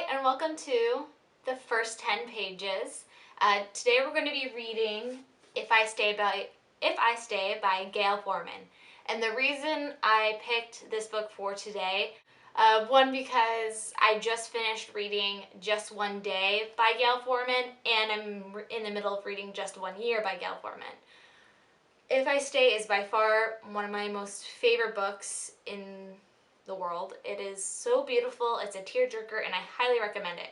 and welcome to the first 10 pages. Today we're going to be reading If I Stay by Gayle Forman. And the reason I picked this book for today, one, because I just finished reading Just One Day by Gayle Forman, and I'm in the middle of reading Just One Year by Gayle Forman. If I Stay is by far one of my most favorite books in the world. It is so beautiful, it's a tearjerker, and I highly recommend it.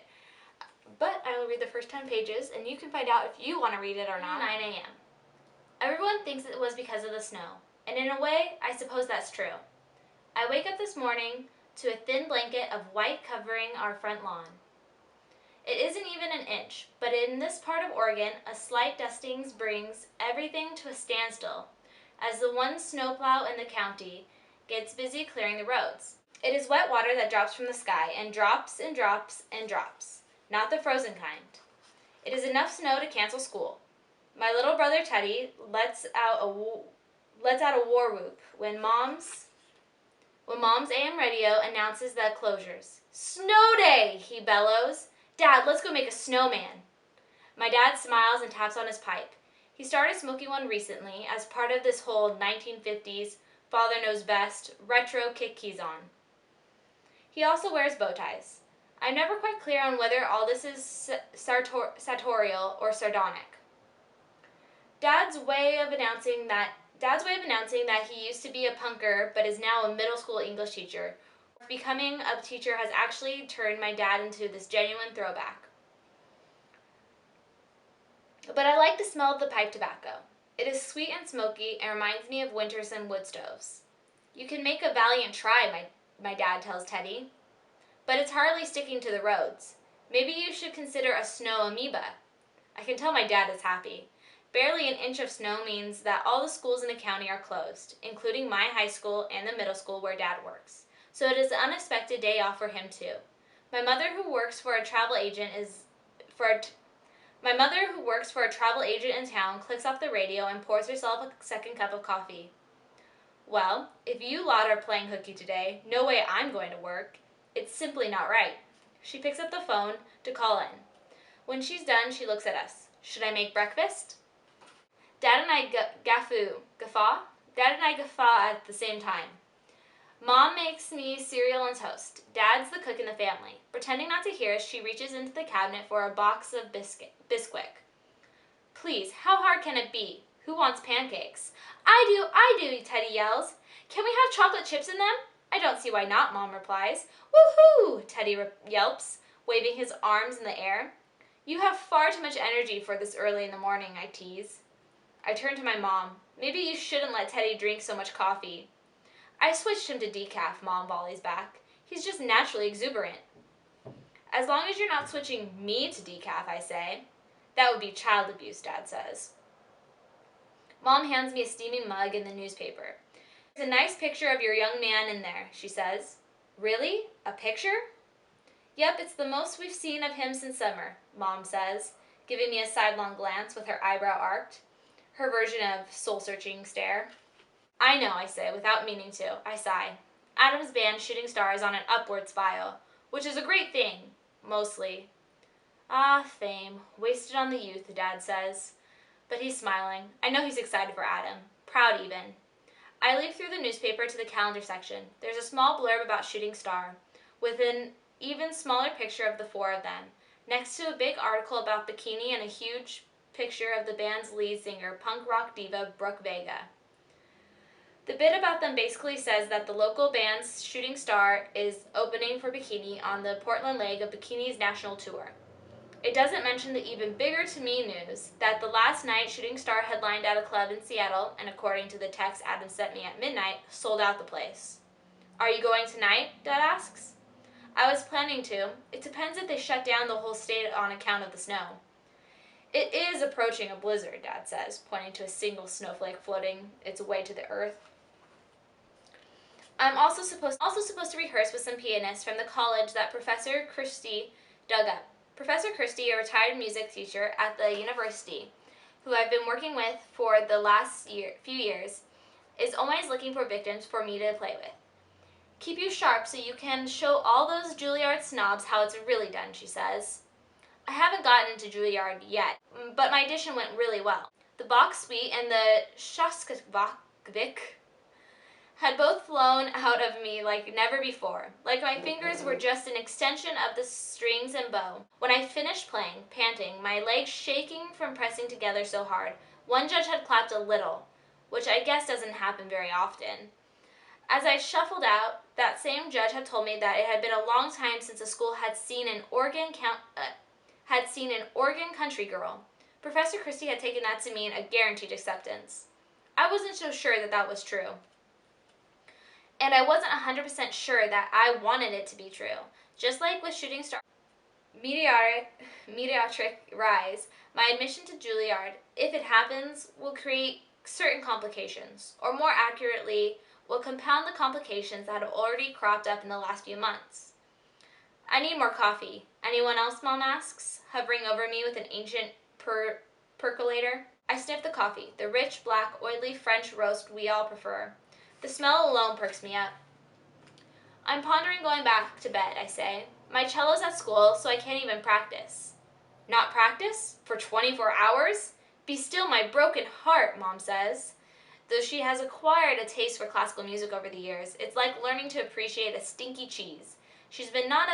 But I will read the first 10 pages, and you can find out if you want to read it or not. 9 a.m. Everyone thinks it was because of the snow, and in a way, I suppose that's true. I wake up this morning to a thin blanket of white covering our front lawn. It isn't even an inch, but in this part of Oregon, a slight dusting brings everything to a standstill, as the one snowplow in the county gets busy clearing the roads. It is wet water that drops from the sky, and drops and drops and drops, not the frozen kind. It is enough snow to cancel school. My little brother Teddy lets out a war whoop when Mom's AM radio announces the closures. Snow day, he bellows. Dad, let's go make a snowman. My dad smiles and taps on his pipe. He started smoking one recently as part of this whole 1950s Father Knows Best retro kick he's on. He also wears bow ties. I'm never quite clear on whether all this is sartorial or sardonic. Dad's way of announcing that he used to be a punker but is now a middle school English teacher. Becoming a teacher has actually turned my dad into this genuine throwback. But I like the smell of the pipe tobacco. It is sweet and smoky and reminds me of winters and wood stoves. You can make a valiant try, my dad tells Teddy. But it's hardly sticking to the roads. Maybe you should consider a snow amoeba. I can tell my dad is happy. Barely an inch of snow means that all the schools in the county are closed, including my high school and the middle school where Dad works. So it is an unexpected day off for him too. My mother, who works for a travel agent in town, clicks off the radio and pours herself a second cup of coffee. Well, if you lot are playing hooky today, no way I'm going to work. It's simply not right. She picks up the phone to call in. When she's done, she looks at us. Should I make breakfast? Dad and I guffaw at the same time. Mom makes me cereal and toast. Dad's the cook in the family. Pretending not to hear, she reaches into the cabinet for a box of Bisquick. Please, how hard can it be? Who wants pancakes? I do, Teddy yells. Can we have chocolate chips in them? I don't see why not, Mom replies. Woohoo! Teddy yelps, waving his arms in the air. You have far too much energy for this early in the morning, I tease. I turn to my mom. Maybe you shouldn't let Teddy drink so much coffee. I switched him to decaf, Mom volleys back. He's just naturally exuberant. As long as you're not switching me to decaf, I say. That would be child abuse, Dad says. Mom hands me a steaming mug in the newspaper. There's a nice picture of your young man in there, she says. Really? A picture? Yep, it's the most we've seen of him since summer, Mom says, giving me a sidelong glance with her eyebrow arched, her version of soul-searching stare. I know, I say, without meaning to. I sigh. Adam's band Shooting Star is on an upward spiral, which is a great thing, mostly. Ah, fame, wasted on the youth, Dad says. But he's smiling. I know he's excited for Adam, proud even. I leaf through the newspaper to the calendar section. There's a small blurb about Shooting Star, with an even smaller picture of the four of them, next to a big article about bikini and a huge picture of the band's lead singer, punk rock diva Brooke Vega. The bit about them basically says that the local band's Shooting Star is opening for Bikini on the Portland leg of Bikini's national tour. It doesn't mention the even bigger to me news that the last night Shooting Star headlined at a club in Seattle, and according to the text Adam sent me at midnight, sold out the place. Are you going tonight? Dad asks. I was planning to. It depends if they shut down the whole state on account of the snow. It is approaching a blizzard, Dad says, pointing to a single snowflake floating its way to the earth. I'm also supposed to rehearse with some pianists from the college that Professor Christie dug up. Professor Christie, a retired music teacher at the university, who I've been working with for the last few years, is always looking for victims for me to play with. keep you sharp so you can show all those Juilliard snobs how it's really done, she says. I haven't gotten into Juilliard yet, but my audition went really well. The Bach Suite and the Shostakovich had both flown out of me like never before, like my fingers were just an extension of the strings and bow. When I finished playing, panting, my legs shaking from pressing together so hard, one judge had clapped a little, which I guess doesn't happen very often. As I shuffled out, that same judge had told me that it had been a long time since a school had seen an Oregon country girl. Professor Christie had taken that to mean a guaranteed acceptance. I wasn't so sure that that was true. And I wasn't 100% sure that I wanted it to be true. Just like with Shooting Star Meteoric Rise, my admission to Juilliard, if it happens, will create certain complications, or more accurately, will compound the complications that have already cropped up in the last few months. I need more coffee. Anyone else, Mom asks, hovering over me with an ancient percolator. I sniff the coffee, the rich, black, oily French roast we all prefer. The smell alone perks me up. I'm pondering going back to bed, I say. My cello's at school, so I can't even practice. Not practice? For 24 hours? Be still my broken heart, Mom says. Though she has acquired a taste for classical music over the years, it's like learning to appreciate a stinky cheese. She's been a not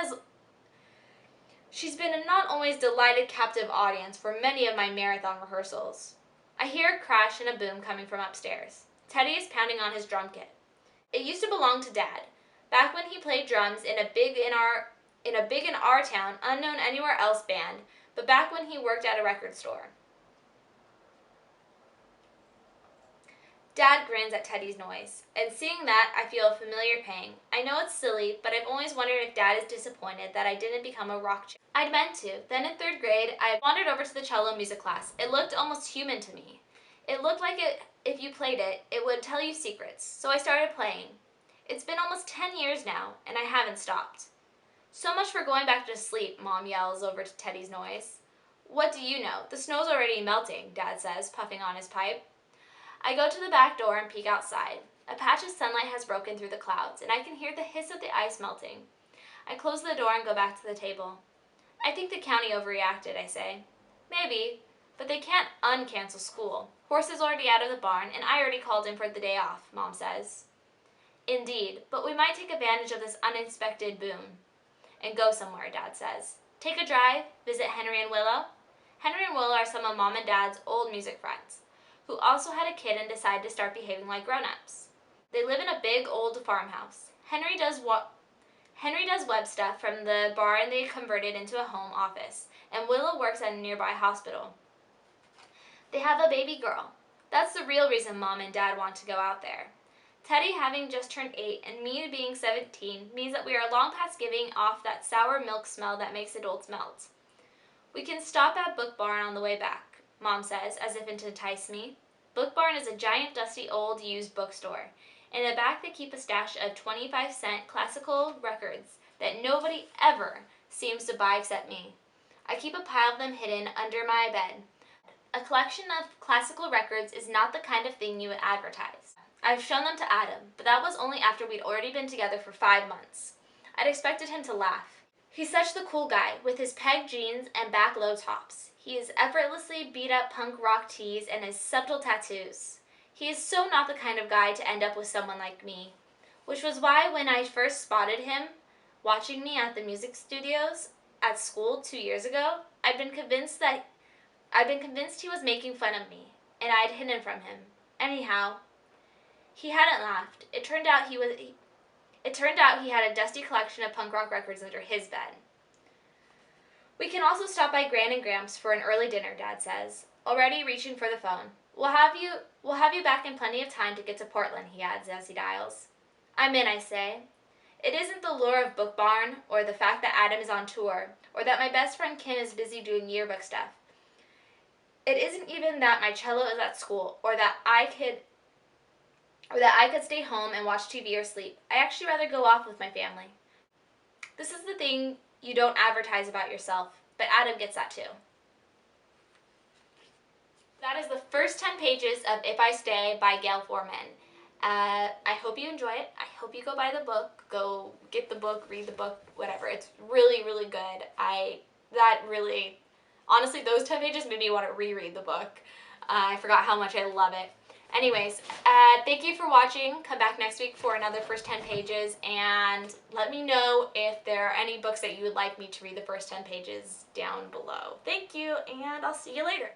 always delighted captive audience for many of my marathon rehearsals. I hear a crash and a boom coming from upstairs. Teddy is pounding on his drum kit. It used to belong to Dad, back when he played drums in a big in our town, unknown anywhere else band, but back when he worked at a record store. Dad grins at Teddy's noise, and seeing that, I feel a familiar pang. I know it's silly, but I've always wondered if Dad is disappointed that I didn't become a rock chick. I'd meant to. Then in 3rd grade, I wandered over to the cello music class. It looked almost human to me. It looked like if you played it, it would tell you secrets, so I started playing. It's been almost 10 years now, and I haven't stopped. So much for going back to sleep, Mom yells over to Teddy's noise. What do you know? The snow's already melting, Dad says, puffing on his pipe. I go to the back door and peek outside. A patch of sunlight has broken through the clouds, and I can hear the hiss of the ice melting. I close the door and go back to the table. I think the county overreacted, I say. Maybe, but they can't uncancel school. Horse is already out of the barn, and I already called in for the day off, Mom says. Indeed, but we might take advantage of this unexpected boom and go somewhere, Dad says. Take a drive, visit Henry and Willow. Henry and Willow are some of Mom and Dad's old music friends, who also had a kid and decided to start behaving like grown-ups. They live in a big old farmhouse. Henry does web stuff from the barn they converted into a home office, and Willow works at a nearby hospital. They have a baby girl. That's the real reason Mom and Dad want to go out there. Teddy having just turned 8 and me being 17 means that we are long past giving off that sour milk smell that makes adults melt. We can stop at Book Barn on the way back, Mom says, as if to entice me. Book Barn is a giant, dusty, old, used bookstore. In the back, they keep a stash of 25-cent classical records that nobody ever seems to buy except me. I keep a pile of them hidden under my bed. A collection of classical records is not the kind of thing you would advertise. I've shown them to Adam, but that was only after we'd already been together for 5 months. I'd expected him to laugh. He's such the cool guy, with his peg jeans and back low tops. He is effortlessly beat-up punk rock tees and his subtle tattoos. He is so not the kind of guy to end up with someone like me, which was why when I first spotted him watching me at the music studios at school 2 years ago, I'd been convinced he was making fun of me, and I'd hidden from him. Anyhow, he hadn't laughed. It turned out he had a dusty collection of punk rock records under his bed. We can also stop by Gran and Gramps for an early dinner, Dad says, already reaching for the phone. We'll have you back in plenty of time to get to Portland, he adds as he dials. I'm in, I say. It isn't the lure of Book Barn, or the fact that Adam is on tour, or that my best friend Kim is busy doing yearbook stuff. It isn't even that my cello is at school, or that I could stay home and watch TV or sleep. I actually rather go off with my family. This is the thing you don't advertise about yourself, but Adam gets that too. That is the first 10 pages of If I Stay by Gayle Forman. I hope you enjoy it. I hope you go buy the book, go get the book, read the book, whatever. It's really, really good. Honestly, those 10 pages made me want to reread the book. I forgot how much I love it. Anyways, thank you for watching. Come back next week for another first 10 pages, and let me know if there are any books that you would like me to read the first 10 pages down below. Thank you, and I'll see you later.